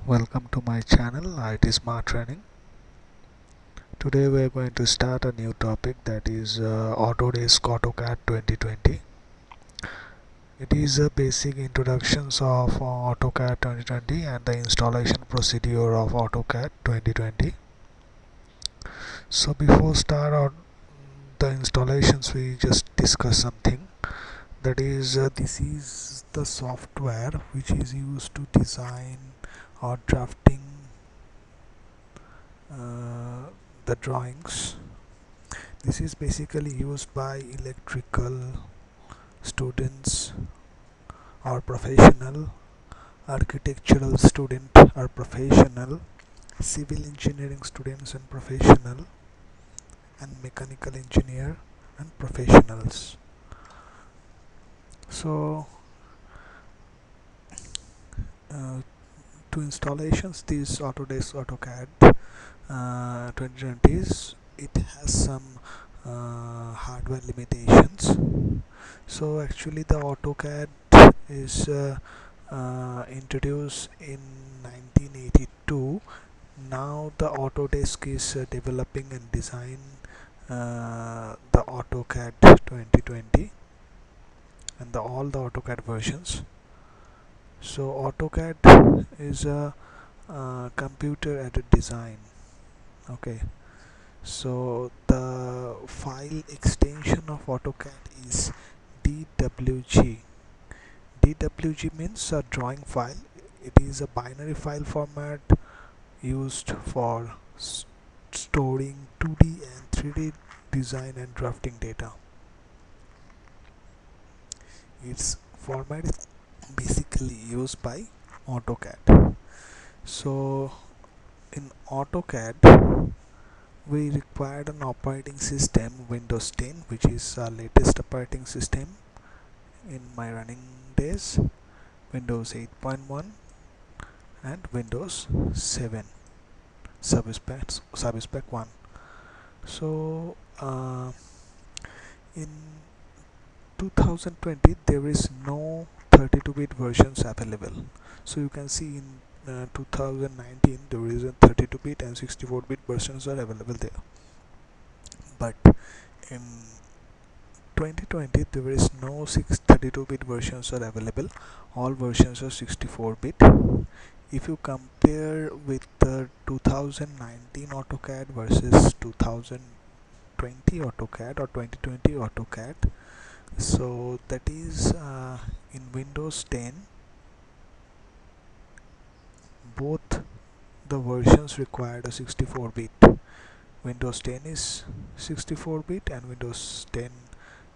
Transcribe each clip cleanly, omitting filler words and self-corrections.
Welcome to my channel ITSmartTraining. Today we are going to start a new topic, that is Autodesk AutoCAD 2020. It is a basic introductions of AutoCAD 2020 and the installation procedure of AutoCAD 2020. So before start out the installations, we just discuss something, that is this is the software which is used to design or drafting the drawings. This is basically used by electrical students or professional, architectural student or professional, civil engineering students and professional, and mechanical engineer and professionals. So to installations, this Autodesk AutoCAD 2020 it has some hardware limitations. So actually the AutoCAD is introduced in 1982. Now the Autodesk is developing and design the AutoCAD 2020 and all the AutoCAD versions. So AutoCAD is a computer aided design. Okay, so the file extension of AutoCAD is DWG. DWG means a drawing file. It is a binary file format used for storing 2D and 3D design and drafting data. Its format is basically used by AutoCAD. So in AutoCAD we required an operating system, Windows 10, which is our latest operating system in my running days, Windows 8.1 and Windows 7 Service Pack 1. So in 2020 there is no 32-bit versions available. So you can see in 2019 there is a 32-bit and 64-bit versions are available there, but in 2020 there is no 32-bit versions are available. All versions are 64-bit. If you compare with the 2019 AutoCAD versus 2020 AutoCAD or 2020 AutoCAD, so that is in Windows 10 both the versions required a 64-bit. Windows 10 is 64-bit and Windows 10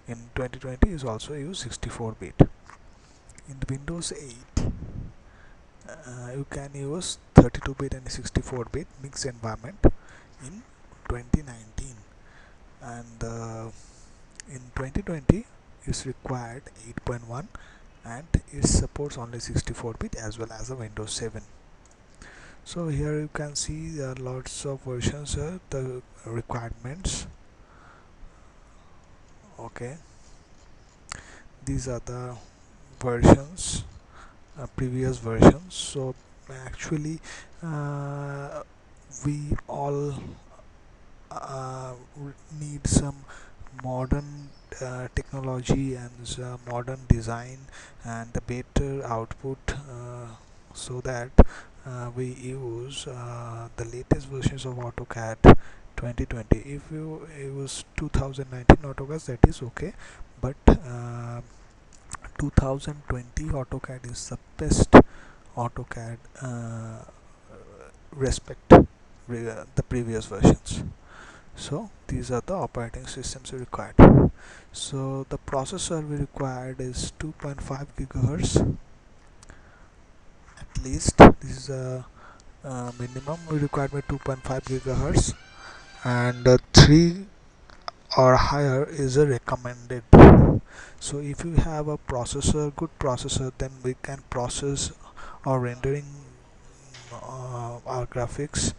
in 2020 is also use 64-bit. In Windows 8 you can use 32-bit and 64-bit mixed environment in 2019, and in 2020 is required 8.1 and it supports only 64-bit as well as a Windows 7. So here you can see there are lots of versions, the requirements. Okay, these are the versions, previous versions. So actually we all need some modern technology and modern design and a better output, so that we use the latest versions of AutoCAD 2020. If you use 2019 AutoCAD, that is okay, but 2020 AutoCAD is the best AutoCAD respect the previous versions. So these are the operating systems required. So the processor we required is 2.5 gigahertz at least. This is a minimum we required by 2.5 gigahertz, and 3 or higher is a recommended. So if you have a processor, good processor, then we can process or rendering our graphics,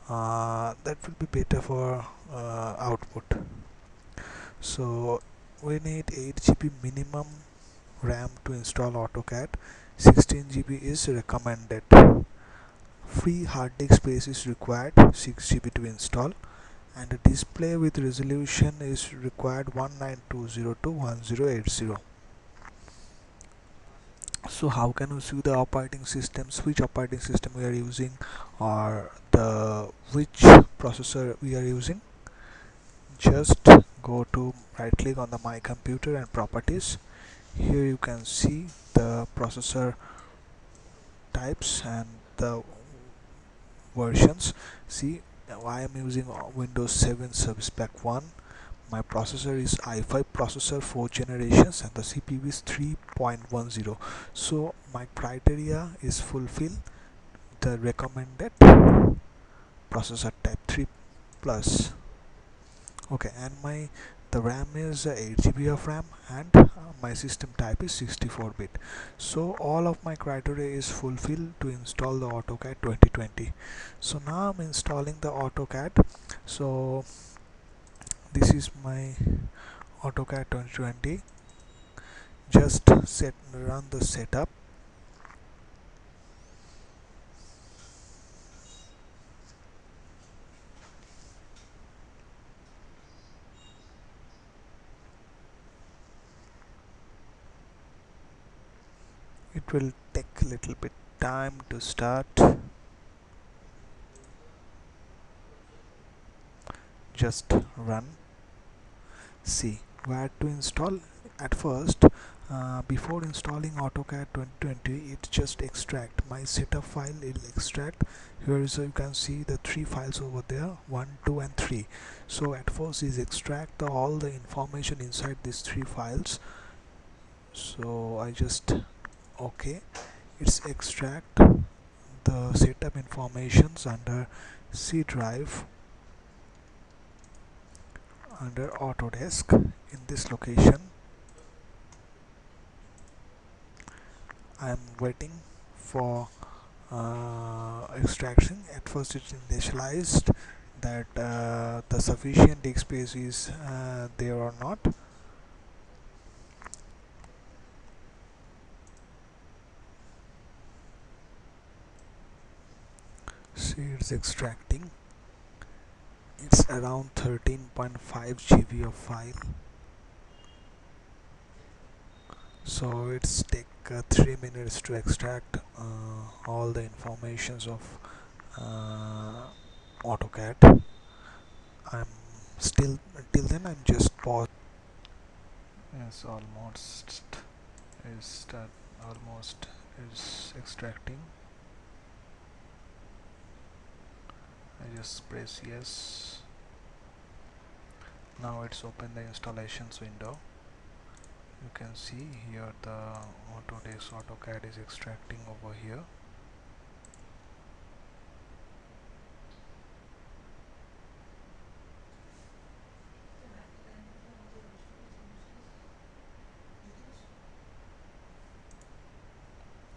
that will be better for output. So we need 8 GB minimum RAM to install AutoCAD. 16 GB is recommended Free hard disk space is required, 6 GB to install, and a display with resolution is required 1920 to 1080. So how can we see the operating systems, which operating system we are using, or the which processor we are using? Just go to right click on the my computer and properties. Here you can see the processor types and the versions. See, now I am using Windows 7 Service Pack 1. My processor is i5 processor 4 generations and the CPU is 3.10. So my criteria is fulfill the recommended processor type 3 plus. Okay, and my the RAM is 8 GB of RAM, and my system type is 64-bit. So all of my criteria is fulfilled to install the AutoCAD 2020. So now I'm installing the AutoCAD. So this is my AutoCAD 2020. Just run the setup. It will take a little bit time to start. Just run. See where to install. At first, before installing AutoCAD 2020, it just extract my setup file. It'll extract. Here is you can see the three files over there, 1, 2 and 3. So at first is extract all the information inside these three files. So I just okay, it's extract the setup informations under C drive under Autodesk. In this location I am waiting for extraction. At first it initialized that the sufficient disk space is there or not. See, it's extracting. It's around 13.5 GB of file. So it's take 3 minutes to extract all the informations of AutoCAD. I'm still till then I'm just pause. Yes, almost is extracting. I just press yes. Now it's open the installations window. You can see here the Autodesk AutoCAD is extracting over here.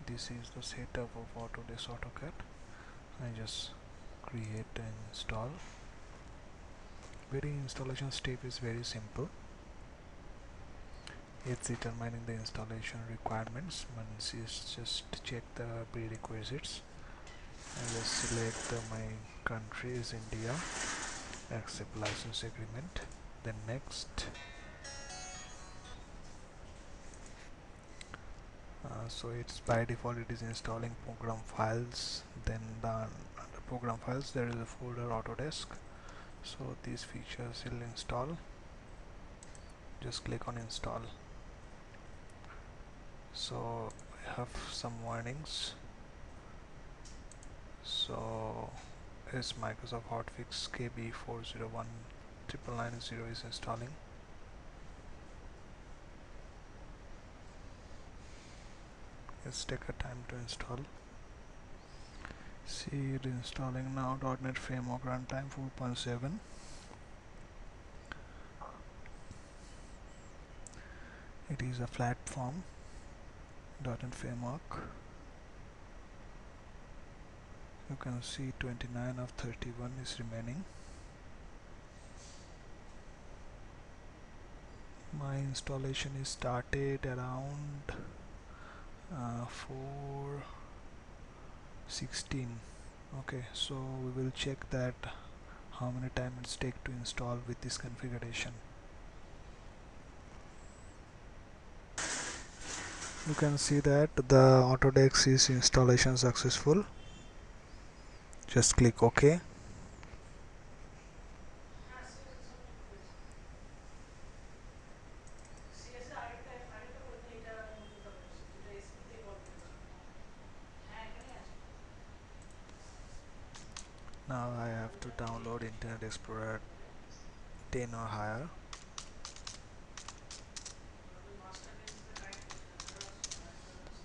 This is the setup of Autodesk AutoCAD. I just create and install. Very installation step is very simple. It's determining the installation requirements. Once is just check the prerequisites. I just select my country is India. Accept license agreement. Then next. So it's by default it is installing program files. Then under program files there is a folder Autodesk. So these features will install. Just click on install. So I have some warnings. So is Microsoft hotfix KB401990 is installing. Let's take a time to install. See it installing now. .NET Framework Runtime 4.7. It is a platform. .NET Framework. You can see 29 of 31 is remaining. My installation is started around 4:16. 16 Okay, so we will check that how many time it's take to install with this configuration. You can see that the Autodesk is installation successful. Just click OK. Now I have to download Internet Explorer 10 or higher.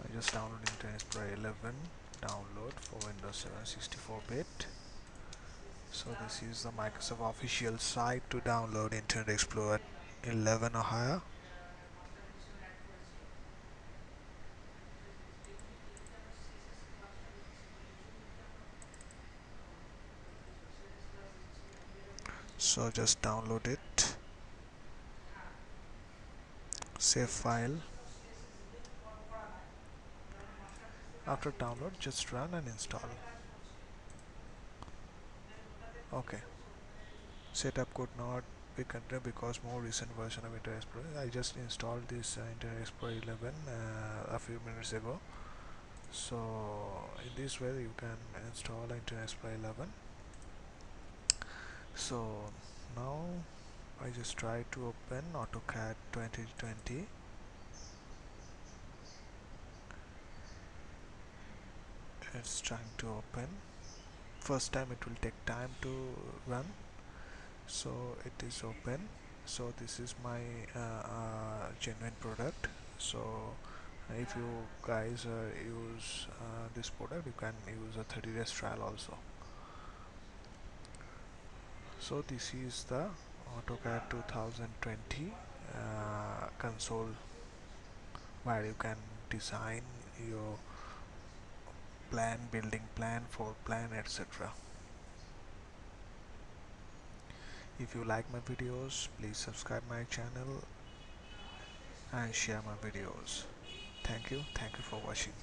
I just download Internet Explorer 11, download for Windows 7 64-bit. So this is the Microsoft official site to download Internet Explorer 11 or higher. So just download it, save file. After download, just run and install. Okay. Setup could not be continued because more recent version of Internet Explorer. I just installed this Internet Explorer 11 a few minutes ago. So in this way you can install Internet Explorer 11. So now I just try to open AutoCAD 2020. It's trying to open. First time it will take time to run. So it is open. So this is my genuine product. So if you guys use this product, you can use a 30 days trial also. So this is the AutoCAD 2020 console where you can design your plan, building plan, floor plan, etc. If you like my videos, please subscribe my channel and share my videos. Thank you for watching.